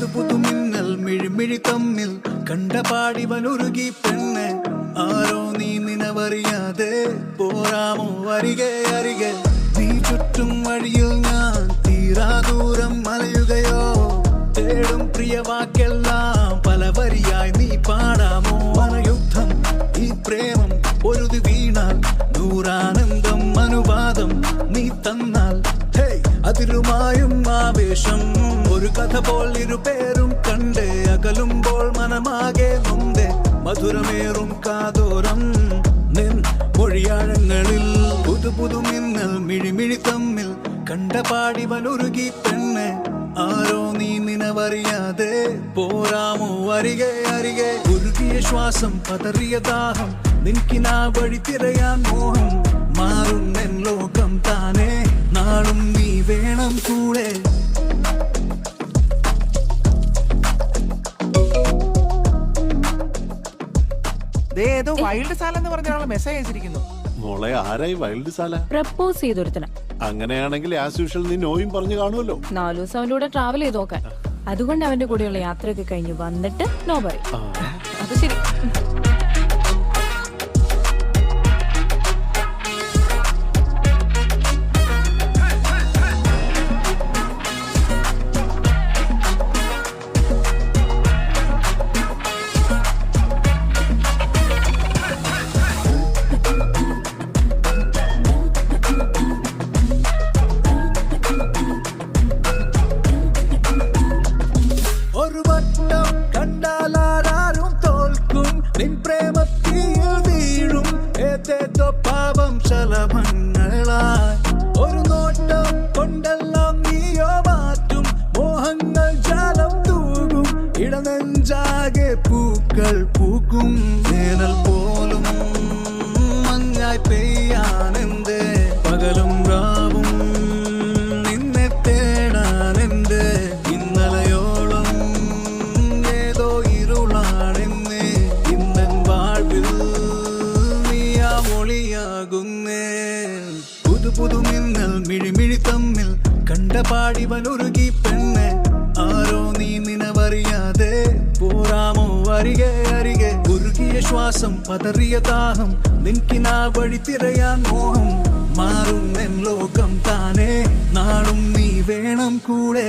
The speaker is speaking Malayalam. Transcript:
പുതു പുതു മിന്നൽ മിഴിമിഴി തമ്മിൽ കണ്ടപാടിവനുരുകി പെണ്ണ് ആരോ നീ നിനവറിയാതെ പോരാമോ അരികെ അരികെ നീ ചുറ്റും വഴിയിൽ ഞാൻ തീരാ ദൂരം മലയുകയോ തേടും പ്രിയവാക്കെല്ലാം പല വരിയായി നീ പാടാമോ മനയുദ്ധം ഈ പ്രേമം ഒരുതി വീണാൽ നൂറാനന്ദം അനുവാദം നീ തന്നാൽ അതിരുമായും ആവേശം ഒരു കഥ പോൽ ഇരുപേരും കണ്ട് അകലുമ്പോൾ മനമാകെ നൊന്ത് മധുരമേറും കാതോരം നിൻ മൊഴിയാഴങ്ങളിൽ പുതു പുതു മിന്നൽ മിഴിമിഴി തമ്മിൽ കണ്ടപാടിവനുരുകി പെണ്ണ് ആരോ നീ നിനവറിയാതെ പോരാമോ അരികെ അരികെ ഉരുകിയ ശ്വാസം പതറിയ ദാഹം നിൻകിനാ വഴി തിരയാൻ മോഹം മാറും എൻ ലോകം താനേ നാളും നീ വേണം കൂടെ ഏതോ വൈൽഡ് സാല എന്ന് പറഞ്ഞ ആളെ മെസ്സേജ് അയച്ചിരിക്കുന്നു. മോളെ ആരായി വൈൽഡ് സാല? പ്രപ്പോസ് ചെയ്തൊരുത്തന. അങ്ങനെയാണെങ്കിൽ ആസ് യൂഷ്വൽ നീ നോയും പറഞ്ഞു കാണുമല്ലോ. 4 ദിവസം അവന്റെ കൂടെ ട്രാവൽ ചെയ്ത് നോക്കാൻ. അതുകൊണ്ട് അവന്റെ കൂടെയുള്ള യാത്രയൊക്കെ കഴിഞ്ഞ് വന്നിട്ട് നോ പറയും. അത് ശരി. ഒരു വട്ടം കണ്ടാലാരും തോൽക്കും നിൻ പ്രേമത്തിൽ വീഴും ഏതേതോ പാപം ശലഭങ്ങളായി ഒരു നോട്ടം കൊണ്ടെല്ലാം നീയോ മാറ്റും മോഹങ്ങൾ ജാലം തൂകും ഇടനെഞ്ചാകെ പൂക്കൾ പൂക്കും വേനൽ പോലും മഞ്ഞായി പെയ്യാനെന്ത് പകലും രാവും നിന്നെ തേടാനെന്ത് ഇന്നലെയോളം ഏതോ ഇരുളാണെന്ന് ഇന്നൻ വാഴ്വിൽ നീയാ മൊഴിയാകുന്നേ പുതു പുതു മിന്നൽ മിഴിമിഴി തമ്മിൽ കണ്ടപാടിവനുരുകി പെണ്ണ് ആരോ നീ നിനവറിയാതെ പോരാമോ അരികെ അരികെ ഉരുകിയ ശ്വാസം പതറിയ ദാഹം നിൻകിനാ വഴി തിരയാൻ മോഹം മാറും എൻ ലോകം താനേ നാളും നീ വേണം കൂടെ